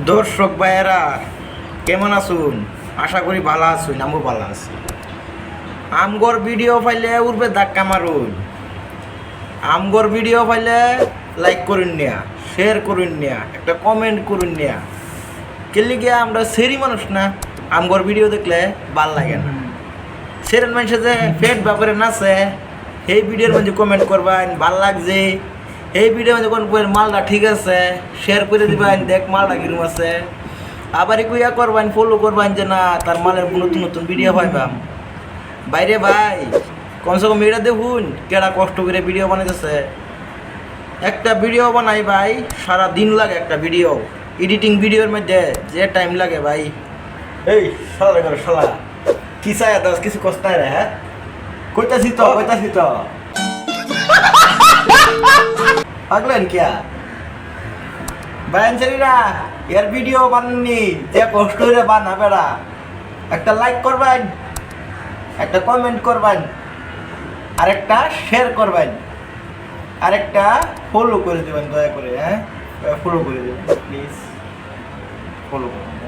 দর্শক ভাইয়েরা কেমন আছুন? আশা করি ভালো আছুন, আমিও ভালো আছি। আমগর ভিডিও পাইলে উঠবে ধাক্কা মারুন। আমগর ভিডিও পাইলে লাইক করুন নিয়া, শেয়ার করুন নিয়া, একটা কমেন্ট করুন নিয়া। কেলি গিয়া আমরা সেরি মানুষ না, আমগর ভিডিও দেখলে ভাল লাগে না। সেরেন মানুষে যে পেট ব্যাপারে নাচে এই ভিডিওর মধ্যে কমেন্ট করবেন ভাল লাগছে, এই ভিডিও মধ্যে কোন মালটা ঠিক আছে শেয়ার করে দিবেন, দেখ মালটা কিরম আছে। আবার ইয়া করবেন, ফলো করবেন যে না তার মালের নতুন নতুন ভিডিও পাইবাম। বাইরে ভাই কমসে কম এটা দেখুন কেডা কষ্ট করে ভিডিও বানাইতেছে। একটা ভিডিও বানাই ভাই সারা দিন লাগে, একটা ভিডিও এডিটিং ভিডিওর মধ্যে যে টাইম লাগে ভাই। এই শালা করে শালা কি চাই দাস কিছু কষ্ট নাই রে। হ্যাঁ কইতাছি তো পাগলেন কিয়া বায়ানচারীরা এর ভিডিও বানাননি যে কষ্ট করে বানা বেড়া। একটা লাইক করবেন, একটা কমেন্ট করবেন, আরেকটা শেয়ার করবেন, আরেকটা ফলো করে দেবেন দয়া করে। হ্যাঁ ফলো করে দেবেন প্লিজ, ফলো করবেন।